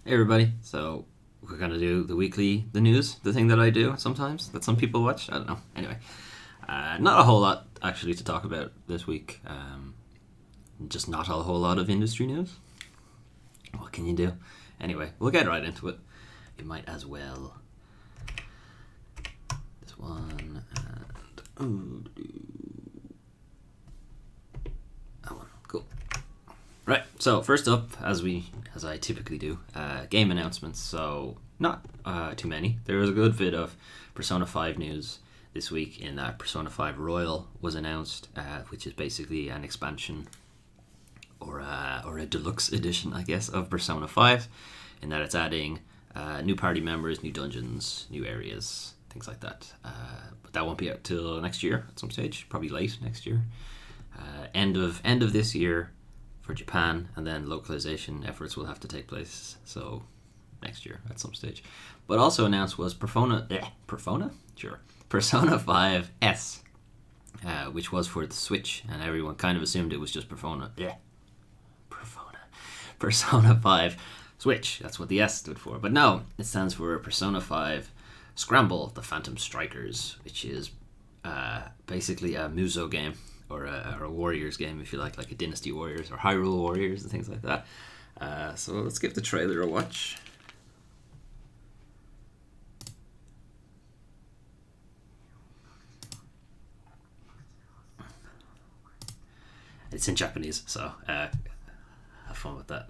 Hey everybody, so we're gonna do the news, the thing that I do sometimes, that some people watch, I don't know. Anyway, not a whole lot actually to talk about this week, just not a whole lot of industry news. What can you do? Anyway, we'll get right into it. You might as well. This one, and that one, cool. Right, so first up, as I typically do, game announcements. So not too many. There was a good bit of Persona 5 news this week in that Persona 5 Royal was announced, which is basically an expansion or a deluxe edition, I guess, of Persona 5, in that it's adding new party members, new dungeons, new areas, things like that. But that won't be out till next year at some stage, probably late next year. End of this year for Japan, and then localization efforts will have to take place, so next year at some stage. But also announced was Persona 5S, which was for the Switch, and everyone kind of assumed it was just Persona 5 Switch. That's what the S stood for. But no, it stands for Persona 5 Scramble, the Phantom Strikers, which is basically a Muso game, or a Warriors game, if you like a Dynasty Warriors or Hyrule Warriors and things like that. So let's give the trailer a watch. It's in Japanese, so have fun with that.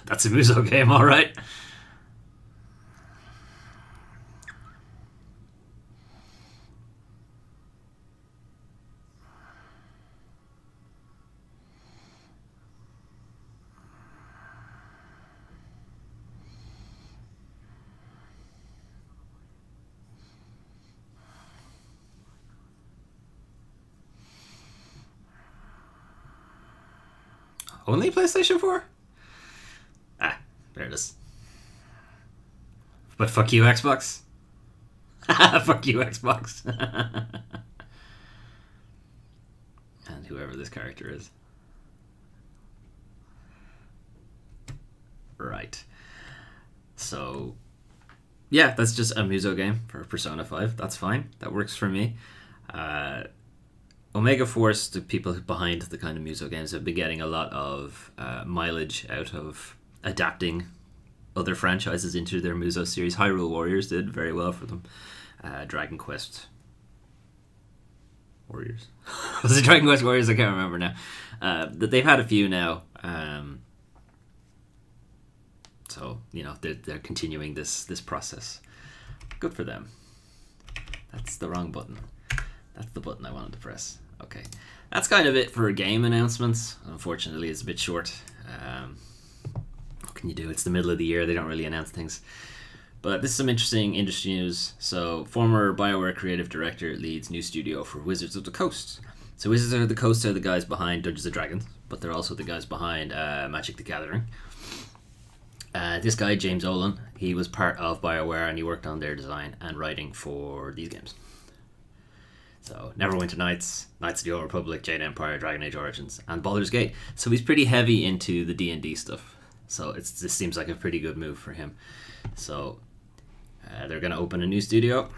That's a Muso game, all right. Only PlayStation 4? There it is. But fuck you, Xbox. Fuck you, Xbox. And whoever this character is. Right. So, yeah, that's just a Muso game for Persona 5. That's fine. That works for me. Omega Force, the people behind the kind of Muso games, have been getting a lot of mileage out of adapting other franchises into their Muso series. Hyrule Warriors did very well for them. Dragon Quest Warriors. Was it Dragon Quest Warriors? I can't remember now. That they've had a few now. So, they're continuing this process. Good for them. That's the wrong button. That's the button I wanted to press. Okay. That's kind of it for game announcements. Unfortunately, it's a bit short. What can you do? It's the middle of the year. They don't really announce things. But this is some interesting industry news. So, former BioWare creative director leads new studio for Wizards of the Coast. So, Wizards of the Coast are the guys behind Dungeons & Dragons, but they're also the guys behind Magic the Gathering. This guy, James Olin, he was part of BioWare, and he worked on their design and writing for these games. So, Neverwinter Nights, Knights of the Old Republic, Jade Empire, Dragon Age Origins, and Baldur's Gate. So he's pretty heavy into the D&D stuff. So this seems like a pretty good move for him. So they're going to open a new studio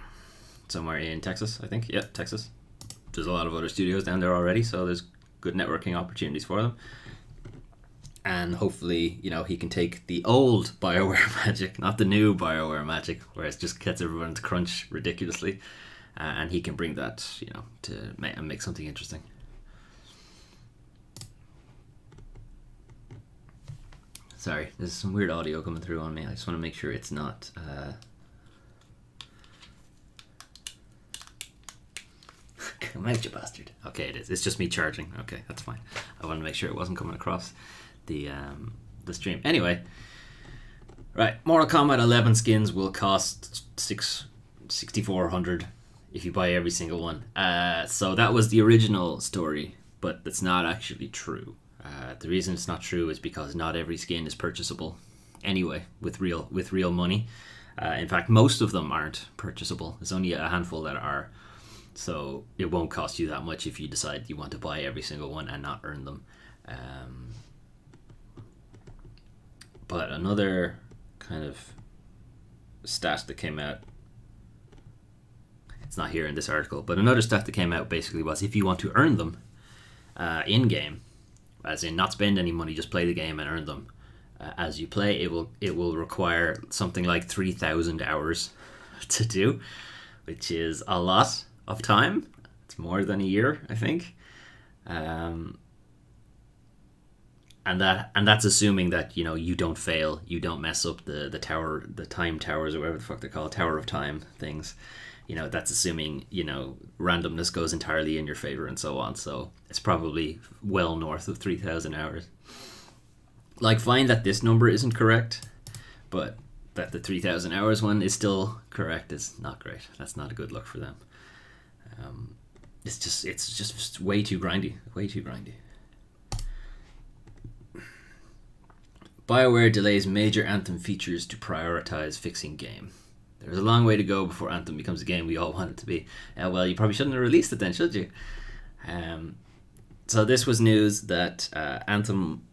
somewhere in Texas, I think. Yeah, Texas. There's a lot of other studios down there already, so there's good networking opportunities for them. And hopefully, he can take the old BioWare magic, not the new BioWare magic, where it just gets everyone to crunch ridiculously. And he can bring that, to make something interesting. Sorry, there's some weird audio coming through on me. I just want to make sure it's not... Come out, you bastard. Okay, it is. It's just me charging. Okay, that's fine. I want to make sure it wasn't coming across the stream. Anyway, right. Mortal Kombat 11 skins will cost $6,400 if you buy every single one. So that was the original story but that's not actually true. The reason it's not true is because not every skin is purchasable anyway with real money. In fact, most of them aren't purchasable. There's only a handful that are. So it won't cost you that much if you decide you want to buy every single one and not earn them. But another kind of stat that came out, it's not here in this article, but another stat that came out basically was if you want to earn them in-game, as in not spend any money, just play the game and earn them as you play, it will require something like 3,000 hours to do, which is a lot of time. It's more than a year, I think. And that's assuming that you don't fail, you don't mess up the time towers, or whatever the fuck they call it, Tower of Time things. That's assuming randomness goes entirely in your favor and so on. So it's probably well north of 3,000 hours. Like, fine that this number isn't correct, but that the 3,000 hours one is still correct is not great. That's not a good look for them. It's just way too grindy. BioWare delays major Anthem features to prioritize fixing game. There's a long way to go before Anthem becomes a game we all want it to be. Well, you probably shouldn't have released it then, should you? So this was news that Anthem,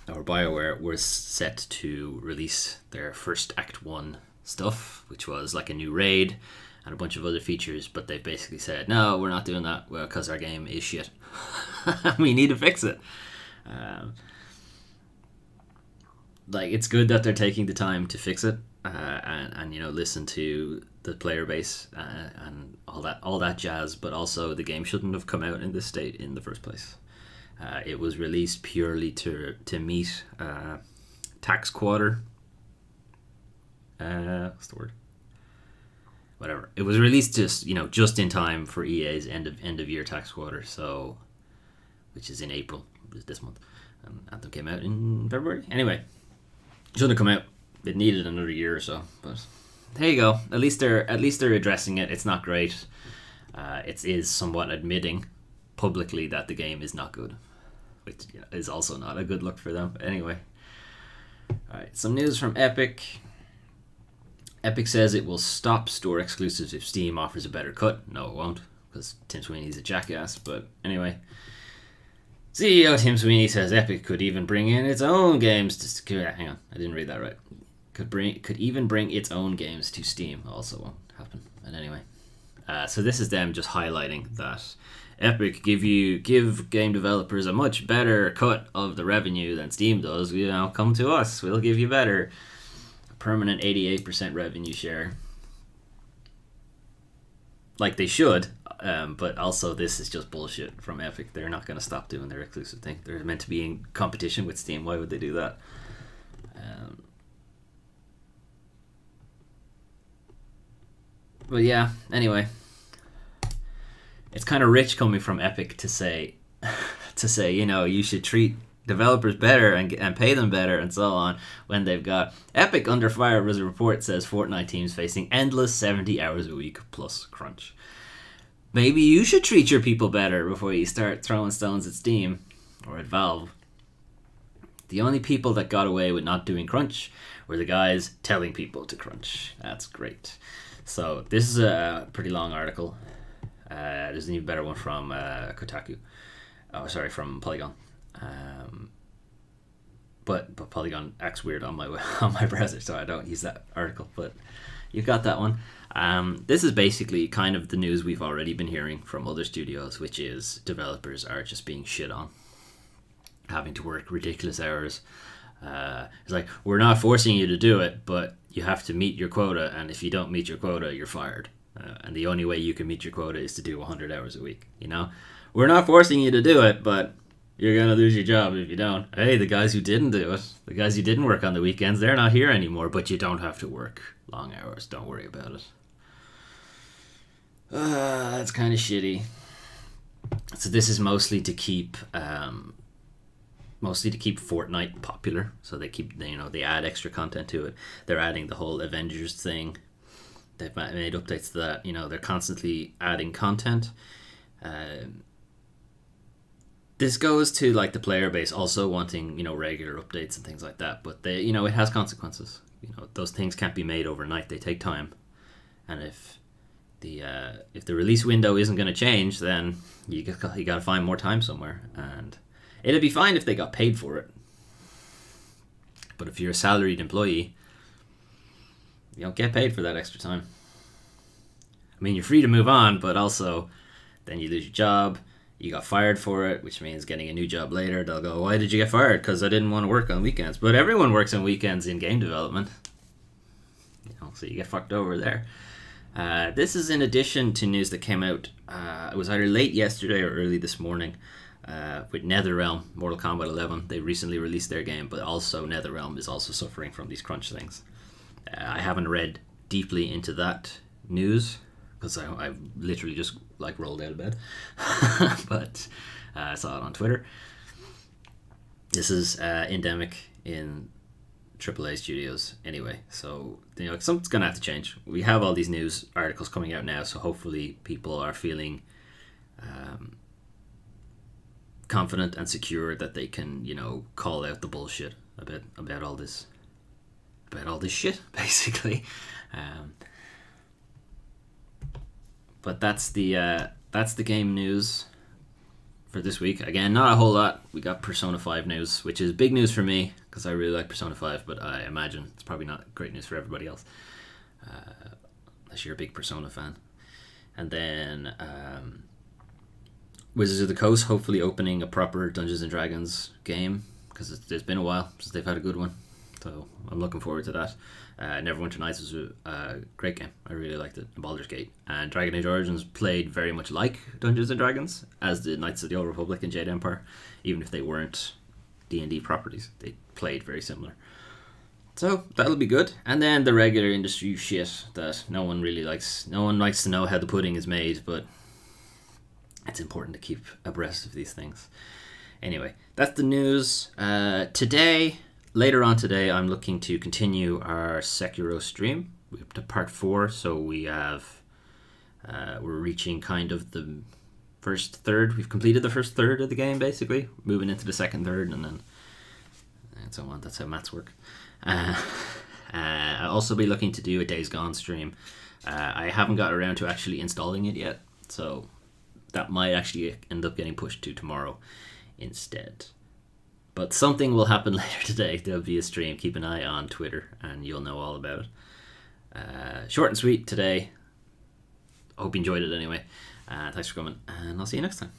or BioWare, was set to release their first Act 1 stuff, which was like a new raid and a bunch of other features, but they've basically said, no, we're not doing that because our game is shit. We need to fix it. It's good that they're taking the time to fix it and listen to the player base and all that jazz, but also the game shouldn't have come out in this state in the first place. It was released purely to meet tax quarter. What's the word? Whatever. It was released just in time for EA's end of year tax quarter, so which is in April this month. Anthem came out in February. Anyway, shouldn't have come out. It needed another year or so, but there you go. At least they're addressing it. It's not great. It is somewhat admitting publicly that the game is not good, which is also not a good look for them. Anyway, all right. Some news from Epic. Epic says it will stop store exclusives if Steam offers a better cut. No, it won't, because Tim Sweeney's a jackass. But anyway, CEO Tim Sweeney says Epic could even bring in its own games to... Hang on, I didn't read that right. Could even bring its own games to Steam. Also won't happen. And anyway, so this is them just highlighting that Epic give game developers a much better cut of the revenue than Steam does. Come to us. We'll give you better. Permanent 88% revenue share, like they should, but also this is just bullshit from Epic. They're not going to stop doing their exclusive thing. They're meant to be in competition with Steam. Why would they do that? But yeah, anyway, it's kind of rich coming from Epic to say you should treat developers better and pay them better and so on, when they've got Epic under fire as a report says Fortnite teams facing endless 70 hours a week plus crunch. Maybe you should treat your people better before you start throwing stones at Steam or at Valve. The only people that got away with not doing crunch were the guys telling people to crunch. That's great. So this is a pretty long article. There's an even better one from Kotaku. From Polygon. But Polygon acts weird on my browser, so I don't use that article. But you've got that one. This is basically kind of the news we've already been hearing from other studios, which is developers are just being shit on, having to work ridiculous hours. It's like, we're not forcing you to do it, but you have to meet your quota, and if you don't meet your quota, you're fired. And the only way you can meet your quota is to do 100 hours a week. We're not forcing you to do it, but you're going to lose your job if you don't. Hey, the guys who didn't do it, the guys who didn't work on the weekends, they're not here anymore, but you don't have to work long hours. Don't worry about it. That's kind of shitty. So this is mostly to keep Fortnite popular. So they they add extra content to it. They're adding the whole Avengers thing. They've made updates to that. They're constantly adding content. this goes to like the player base also wanting, regular updates and things like that. But they, it has consequences. Those things can't be made overnight. They take time, and if the release window isn't going to change, then you got to find more time somewhere. And it'd be fine if they got paid for it. But if you're a salaried employee, you don't get paid for that extra time. I mean, you're free to move on, but also then you lose your job. You got fired for it, which means getting a new job later. They'll go, why did you get fired? Because I didn't want to work on weekends. But everyone works on weekends in game development. So you get fucked over there. This is in addition to news that came out, it was either late yesterday or early this morning, with NetherRealm, Mortal Kombat 11. They recently released their game, but also NetherRealm is also suffering from these crunch things. I haven't read deeply into that news, because I literally just rolled out of bed. But I saw it on Twitter. This is endemic in AAA studios anyway, so something's gonna have to change. We have all these news articles coming out now, so hopefully people are feeling confident and secure that they can call out the bullshit about all this shit, basically. But that's the game news for this week. Again, not a whole lot. We got Persona 5 news, which is big news for me because I really like Persona 5, but I imagine it's probably not great news for everybody else, unless you're a big Persona fan. And then Wizards of the Coast hopefully opening a proper Dungeons & Dragons game, because it's been a while since they've had a good one. So I'm looking forward to that. Neverwinter Nights was a great game. I really liked it. Baldur's Gate. And Dragon Age Origins played very much like Dungeons & Dragons, as did Knights of the Old Republic and Jade Empire. Even if they weren't D&D properties, they played very similar. So that'll be good. And then the regular industry shit that no one really likes. No one likes to know how the pudding is made, but it's important to keep abreast of these things. Anyway, that's the news. Later on today, I'm looking to continue our Sekiro stream. We're up to part 4, so we're reaching kind of the first third. We've completed the first third of the game, basically. Moving into the second third, and so on. That's how maths work. I'll also be looking to do a Days Gone stream. I haven't got around to actually installing it yet, so that might actually end up getting pushed to tomorrow instead. But something will happen later today. There'll be a stream. Keep an eye on Twitter and you'll know all about it. Short and sweet today. Hope you enjoyed it anyway. Thanks for coming, and I'll see you next time.